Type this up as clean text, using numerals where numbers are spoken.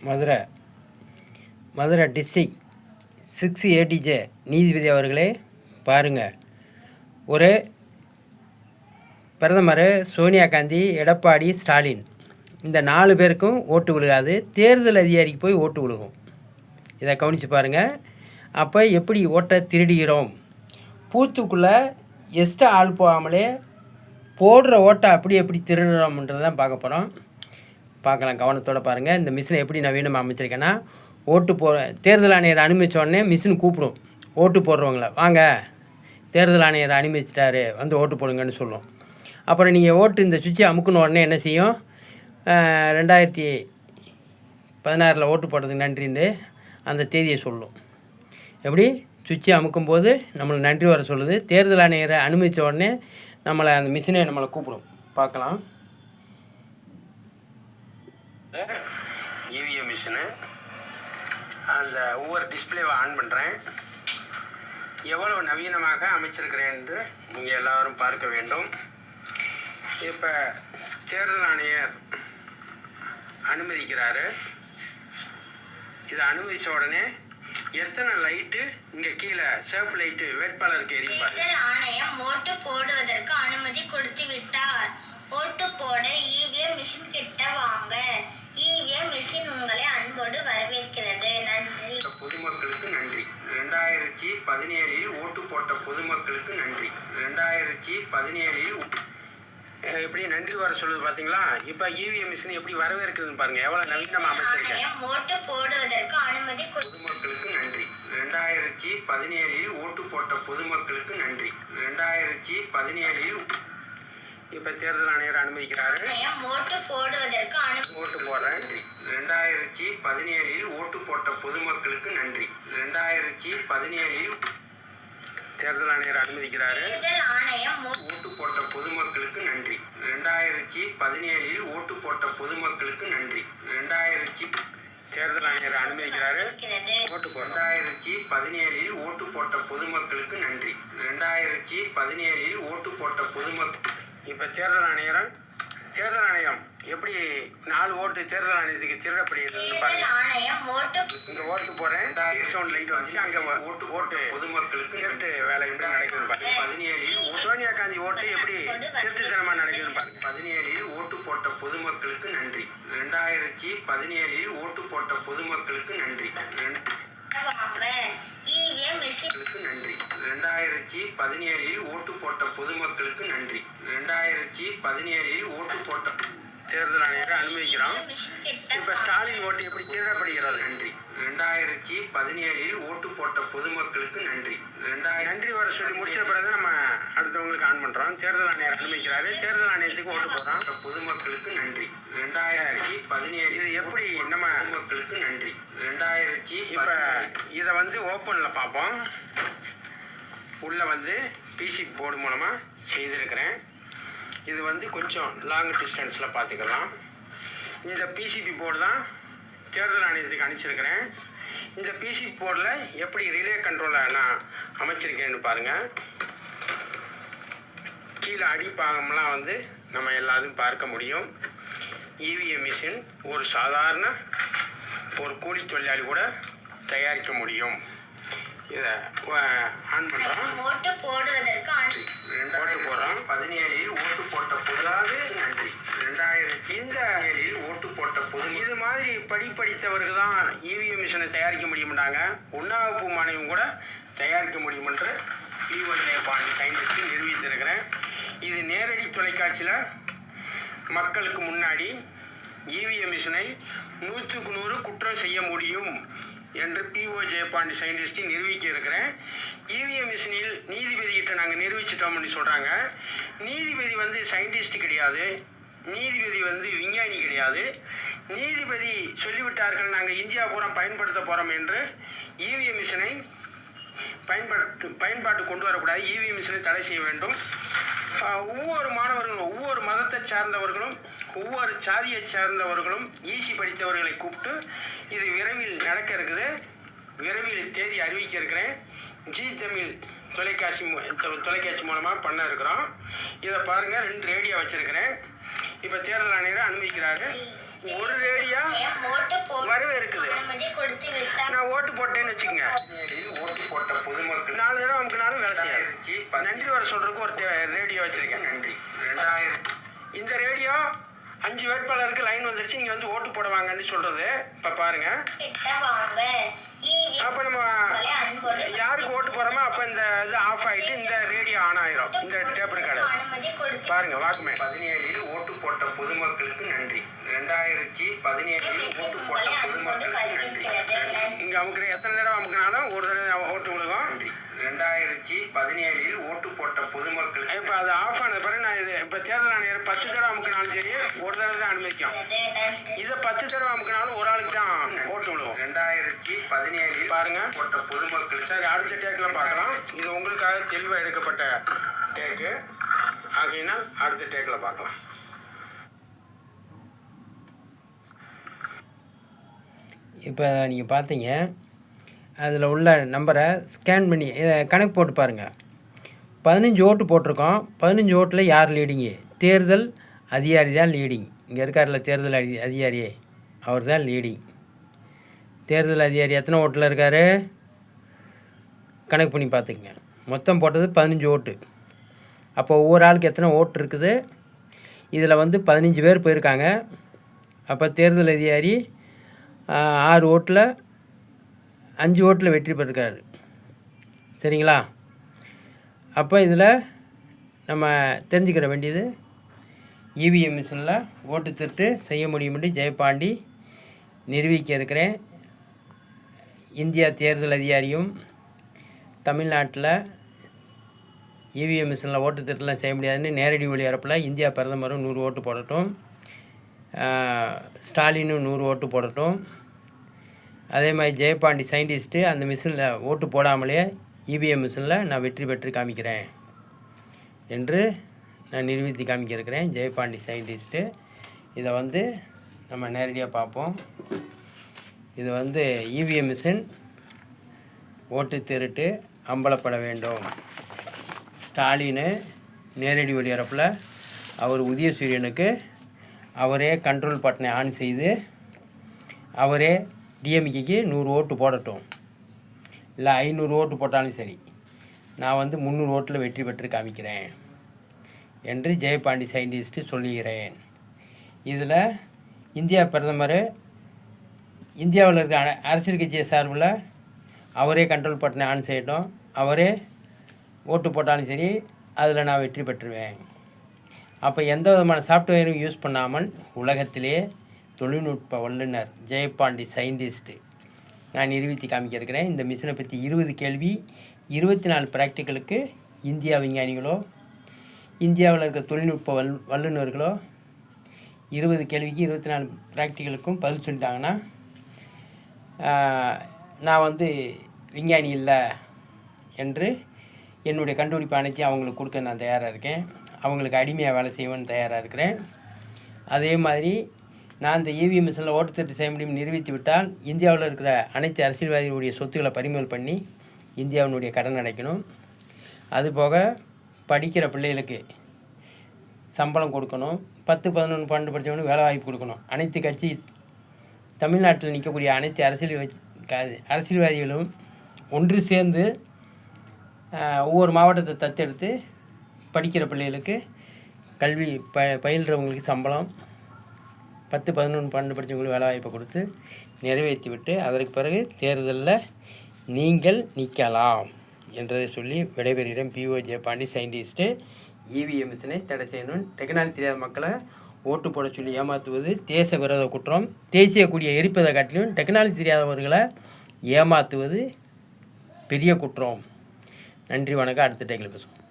Madurai Madurai district 6 ADJ நீதிபதி அவர்களே பாருங்கள், ஒரு பிரதமர் சோனியா காந்தி, எடப்பாடி, ஸ்டாலின் இந்த 4 பேருக்கும் ஓட்டு விழுகாது, தேர்தல் அதிகாரிக்கு போய் ஓட்டு விழுகும். இதை கவனித்து பாருங்கள். அப்போ எப்படி ஓட்டை திருடுகிறோம், பூத்துக்குள்ளே எக்ஸ்ட்ரா ஆள் போகாமலே போடுற ஓட்டை எப்படி திருடுறோம்ன்றது தான் பார்க்க போகிறோம். பார்க்கலாம், கவனத்தோடு பாருங்கள். இந்த மிஷினை எப்படி நவீனமாக அமைச்சிருக்கேன்னா, ஓட்டு தேர்தல் ஆணையர் அனுமதித்த உடனே மிஷின் கூப்பிடும் ஓட்டு போடுறவங்கள, வாங்க தேர்தல் ஆணையர் அனுமதிச்சிட்டாரு வந்து ஓட்டு போடுங்கன்னு சொல்லும். அப்புறம் நீங்கள் ஓட்டு இந்த சுவிட்சை அமுக்குன உடனே என்ன செய்யும், 2016 ஓட்டு போடுறதுக்கு நன்றின்னு அந்த தேதியை சொல்லும். எப்படி சுவிட்சை அமுக்கும்போது நம்மளுக்கு நன்றி வர சொல்லுது. தேர்தல் ஆணையரை அனுமதித்த உடனே நம்மளை அந்த மிஷினை நம்மளை கூப்பிடும். பார்க்கலாம். இவிஎம் மிஷினு அந்த ஒவ்வொரு டிஸ்பிளேவை ஆன் பண்ணுறேன். எவ்வளோ நவீனமாக அமைச்சிருக்கிறேன் என்று நீங்கள் எல்லோரும் பார்க்க வேண்டும். இப்போ தேர்தல் ஆணையர் அனுமதிக்கிறாரு. இதை அனுமதித்த உடனே எத்தனை லைட்டு இங்கே கீழே சிவப்பு லைட்டு வேட்பாளருக்கு எரியும். தேர்தல் ஆணையம் ஓட்டு போடுவதற்கு அனுமதி கொடுத்து விட்டார். ஓட்டு போட இவிஎம் மிஷின் கிட்ட வாங்க. இவிஎம் மிஷின் உங்களை அன்போடு வரவேற்கிறது. நன்றி. பொதுமக்களுக்கு நன்றி. 2017 ஓட்டு போட்ட பொதுமக்களுக்கு நன்றி. 2017 எப்படி நன்றி வர சொல்லுது பார்த்தீங்களா? இப்போ இவிஎம் மிஷின் எப்படி வரவேற்கிறதுன்னு பாருங்க, எவ்வளோ நவீனமாக அமைச்சிருக்கேன். ஓட்டு போடுவதற்கு அனுமதி பொதுமக்களுக்கு நன்றி. 2017 ஓட்டு போட்ட பொதுமக்களுக்கு நன்றி. 2017 இப்போ தேர்தல் ஆணையர் அனுமதிக்கிறாரு. ஓட்டு போடுவதற்கு ஓட்டு போடுறேன். 2017 ஓட்டு போட்ட பொதுமக்களுக்கு நன்றி. 2017 தேர்தல் ஆணையர் அனுமதிக்கிறாரு. ஓட்டு போட்ட பொதுமக்களுக்கு நன்றி. 2017 ஓட்டு போட்ட பொதுமக்களுக்கு நன்றி. தேர்தல் ஆணையர் அனுமதிக்கிறாரு. ஓட்டு போடுறோம். 2017 ஓட்டு போட்ட பொதுமக்களுக்கு நன்றி. 2017 ஓட்டு போட்ட பொதுமக்கள். இப்போ தேர்தல் ஆணையம் எப்படி 4 ஓட்டு தேர்தல் ஆணையத்துக்கு திருடப்படுகிறது பாருங்க. இங்கே ஓட்டு போடுறேன், சவுண்ட் லைட் வந்துச்சு, அங்கே ஓட்டு பொதுமக்களுக்கு திருட்டு வேலை எப்படி நடக்குதுன்னு பாருங்க. 17 சோனியா காந்தி ஓட்டு எப்படி திருட்டுத்தனமாக நடக்குதுன்னு பாருங்க. 17 ஓட்டு போட்ட பொதுமக்களுக்கு நன்றி. 2017 ஓட்டு போட்ட பொதுமக்களுக்கு நன்றி. நன்றி. 2017 ஓட்டு போட்ட பொதுமக்களுக்கு நன்றி. 2017 ஓட்டு போட்ட தேர்தல் ஆணையரை அனுமதிக்கிறோம். இப்போ ஸ்டாலின் ஓட்டு எப்படி திருடப்படுகிறது. நன்றி. 2017 ஓட்டு போட்ட பொதுமக்களுக்கு நன்றி. நன்றி வர சொல்லி முடிச்ச பிறகு நம்ம அடுத்தவங்களுக்கு ஆன் பண்ணுறோம். தேர்தல் ஆணையர் அனுமதிக்கிறாரு. தேர்தல் ஆணையத்துக்கு ஓட்டு போடுறோம். பொதுமக்களுக்கு நன்றி. 2017 இது எப்படி நம்ம பொதுமக்களுக்கு நன்றி. 2000 இப்போ இதை ஓப்பனில் பார்ப்போம். உள்ளே பிசி போர்டு மூலமாக செய்திருக்கிறேன். இது கொஞ்சம் லாங் டிஸ்டன்ஸில் பார்த்துக்கலாம். இந்த பிசிபி போர்டு தான் தேர்தல் ஆணையத்துக்கு அனுப்பிச்சிருக்கிறேன். இந்த பிசிபி போர்டில் எப்படி ரிலே கண்ட்ரோலை நான் அமைச்சிருக்கேன்னு பாருங்கள். கீழே அடிப்பாகம்லாம் நம்ம எல்லாத்தையும் பார்க்க முடியும். இவிஎம் மிஷின் ஒரு சாதாரண ஒரு கூலி தொழிலாளி கூட தயாரிக்க முடியும். இதை ஆன் பண்ணுறோம். ஓட்டு போடுவதற்கு ஓட்டு போடுறோம். 17 ஓட்டு போட்ட பொதுவாக நன்றி. 2007 ஓட்டு போட்ட பொது இது மாதிரி படித்தவர்கள் தான் இவிஎம் மிஷினை தயாரிக்க முடியும்னாங்க. 1ஆம் வகுப்பு மாணவியும் கூட தயாரிக்க முடியும் என்று பிஓஜே பாண்டி சயின்டிஸ்ட் நிரூபித்திருக்கிறேன். இது நேரடி தொலைக்காட்சியில் மக்களுக்கு முன்னாடி இவிஎம் மிஷினை 100க்கு 100 குற்றம் செய்ய முடியும் என்று பிஓஜே பாண்டி சயின்டிஸ்ட் நிரூபிக்க இருக்கிறேன். இவிஎம் மிஷினில் நீதிபதிகிட்ட நாங்கள் நிரூபிச்சிட்டோம்னு சொல்கிறாங்க. நீதிபதி சயின்டிஸ்ட் கிடையாது, நீதிபதி விஞ்ஞானி கிடையாது. நீதிபதி சொல்லிவிட்டார்கள் நாங்கள் இந்தியா பூரா பயன்படுத்த போகிறோம் என்று இவிஎம் மிஷினை பயன்பாட்டு கொண்டு வரக்கூடாது. இவிஎம் மிஷினை தடை செய்ய வேண்டும். ஒவ்வொரு மாணவர்களும், ஒவ்வொரு மதத்தை சார்ந்தவர்களும், ஒவ்வொரு சாதியை சார்ந்தவர்களும் ஈசி படித்தவர்களை கூப்பிட்டு இது விரைவில் நடக்க இருக்குது. விரைவில் தேதி அறிவிக்க இருக்கிறேன். ஜி தமிழ் தொலைக்காட்சி மூலமாக பண்ண இருக்கிறோம். இதை பாருங்கள், 2 ரேடியோ வச்சுருக்கிறேன். இப்போ தேர்தல் ஆணையரை அனுமதிக்கிறாரு. ஒரு ரேடியோ வரவேற்க விட்டார். நான் ஓட்டு போட்டேன்னு வச்சுக்கோங்க, ஓட்டு போட்ட பொதுமக்கள் 4 தடவை அமுக்குனாலும் வேலை செய்யாது. நன்றி வர சொல்றதுக்கு ஒரு ரேடியோ வச்சிருக்கேன். நன்றி. 2000 இந்த ரேடியோ 5 வேட்பாளருக்கு லைன் வந்துருச்சு, நீங்க வந்து ஓட்டு போடுவாங்கன்னு சொல்றது. இப்ப பாருங்க, அப்ப நம்ம யாருக்கு ஓட்டு போறோமோ அப்ப இந்த இது ஆஃப் ஆயிட்டு இந்த ரேடியோ ஆன் ஆயிரும். இந்த டேப் ரெக்கார்டர் பாருங்க, வாக்குமே 17 ஓட்டு போட்ட பொதுமக்களுக்கு நன்றி. 2017 ஓட்டு போட்ட பொதுமக்களுக்கு நன்றி. இங்க அமுக்குற எத்தனை தடவை அமுக்குனாலும் ஒரு தடவை ஓட்டு விழுகும். 2017 ஓட்டு போட்ட பொதுமக்கள் இப்ப அது ஆஃப் ஆனது பாருங்க. நான் இது இப்ப தேர்தல் ஆணையர் 10 தடவை அமுக்கினாலும் சரி ஒரு தடவை தான் அனுமதிக்கும். இதை 10 தடவை அமுக்கினாலும் ஒரு ஆளுக்கு தான் ஓட்டு விழுவும். 2017 பாருங்க போட்ட பொதுமக்கள். சரி, அடுத்த டேக்ல பார்க்கலாம். இது உங்களுக்காக தெளிவா எடுக்கப்பட்ட டேக்கு ஆகையினால் அடுத்த டேக்ல பார்க்கலாம். இப்போ நீங்கள் பார்த்தீங்க, அதில் உள்ள நம்பரை ஸ்கேன் பண்ணி கணக்கு போட்டு பாருங்கள். 15 ஓட்டு போட்டிருக்கோம். 15 ஓட்டில் யார் லீடிங்கு? தேர்தல் அதிகாரி தான் லீடிங். இங்கே இருக்கார்ல தேர்தல் அதிகாரி, அவர் தான் லீடிங். தேர்தல் அதிகாரி எத்தனை ஓட்டில் இருக்கார் கணக்கு பண்ணி பார்த்துக்குங்க. மொத்தம் போட்டது 15 ஓட்டு. அப்போ ஒவ்வொரு ஆளுக்கு எத்தனை ஓட்டு இருக்குது? இதில் வந்து 15 பேர் போயிருக்காங்க. அப்போ தேர்தல் அதிகாரி 6 ஓட்டில் 5 ஓட்டில் வெற்றி பெற்றிருக்காரு. சரிங்களா? அப்போ இதில் நம்ம தெரிஞ்சுக்கிற வேண்டியது, இவிஎம் மிஷினில் ஓட்டு திருட்டு செய்ய முடியும்னு ஜெயபாண்டி நிரூபிக்க இருக்கிறேன். இந்தியா தேர்தல் அதிகாரியும் தமிழ்நாட்டில் இவிஎம் மிஷினில் ஓட்டு திருட்டுலாம் செய்ய முடியாதுன்னு நேரடி ஒளிபரப்பில் இந்தியா பிரதமரும் 100 ஓட்டு போடட்டும், ஸ்டாலினும் 100 ஓட்டு போடட்டும். அதே மாதிரி ஜெயபாண்டி சயின்டிஸ்ட்டு அந்த மிஷினில் ஓட்டு போடாமலே இவிஎம் மிஷினில் நான் வெற்றி பெற்று காமிக்கிறேன் என்று நான் நிரூபித்து காமிக்கிறேன். ஜெயபாண்டி சயின்டிஸ்ட்டு இதை வந்து நம்ம நேரடியாக பார்ப்போம். இது வந்து இவிஎம் மிஷின் ஓட்டு திருட்டு அம்பலப்பட வேண்டும். ஸ்டாலின் நேரடி ஒளிபரப்பில் அவர் உதயசூரியனுக்கு அவரே கண்ட்ரோல் பட்டனை ஆன் செய்து அவரே டிஎம்கேக்கு 100 ஓட்டு போடட்டும், இல்லை 500 ஓட்டு போட்டாலும் சரி, நான் வந்து 300 ஓட்டில் வெற்றி பெற்று காமிக்கிறேன் என்று ஜெயபாண்டி சயின்டிஸ்ட்டு சொல்லுகிறேன். இதில் இந்தியா பிரதமர் இந்தியாவில் இருக்க அரசியல் கட்சியை சார்பில் அவரே கண்ட்ரோல் பட்டனை ஆன் செய்யட்டும், அவரே ஓட்டு போட்டாலும் சரி, அதில் நான் வெற்றி பெற்றுவேன். அப்போ எந்த விதமான சாஃப்ட்வேரும் யூஸ் பண்ணாமல் உலகத்திலே தொழில்நுட்ப வல்லுநர் ஜெயபாண்டி சயின்டிஸ்ட்டு நான் நிரூபித்து காமிக்கிறேன். இந்த மிஷினை பற்றி 20 கேள்வி 24 ப்ராக்டிக்கலுக்கு இந்தியா விஞ்ஞானிகளோ இந்தியாவில் இருக்க தொழில்நுட்ப வல்லுநர்களோ 20 கேள்விக்கு 24 ப்ராக்டிக்கலுக்கும் பதில் சொல்லிட்டாங்கன்னா நான் வந்து விஞ்ஞானி இல்லை என்று என்னுடைய கண்டுபிடிப்பு அனைத்தையும் அவங்களுக்கு கொடுக்க நான் தயாராக இருக்கேன். அவங்களுக்கு அடிமையாக வேலை செய்வேன்னு தயாராக இருக்கிறேன். அதே மாதிரி நான் இந்த இவிஎம் மிஷினில் ஓட்டு திருட்டு செய்ய முடியும் நிரூபித்து விட்டால் இந்தியாவில் இருக்கிற அனைத்து அரசியல்வாதிகளுடைய சொத்துக்களை பறிமுதல் பண்ணி இந்தியாவினுடைய கடன் அடைக்கணும். அதுபோக படிக்கிற பிள்ளைகளுக்கு சம்பளம் கொடுக்கணும். 10, 11, 12 படித்தவனுக்கு வேலை வாய்ப்பு கொடுக்கணும். அனைத்து கட்சி தமிழ்நாட்டில் நிற்கக்கூடிய அனைத்து அரசியல்வாதிகளும் ஒன்று சேர்ந்து ஒவ்வொரு மாவட்டத்தை தத்தெடுத்து படிக்கிற பிள்ளைகளுக்கு கல்வி பயில்றவங்களுக்கு சம்பளம், 10, 11, 12 படித்தவங்களுக்கு வேலை வாய்ப்பை கொடுத்து நிறைவேற்றி விட்டு அதற்கு பிறகு தேர்தலில் நீங்கள் நிற்கலாம் என்றதை சொல்லி விடைபெறுகிறேன். PO Jayapandi scientist. இவிஎம் மிஷினை தடை செய்யணும். டெக்னாலஜி தெரியாத மக்களை ஓட்டு போட சொல்லி ஏமாற்றுவது தேச விரோத குற்றம். தேசிய கொடியை எரிப்பதை காட்டிலும் டெக்னாலஜி தெரியாதவர்களை ஏமாற்றுவது பெரிய குற்றம். நன்றி, வணக்கம். அடுத்த டேக்கில் பேசுவோம்.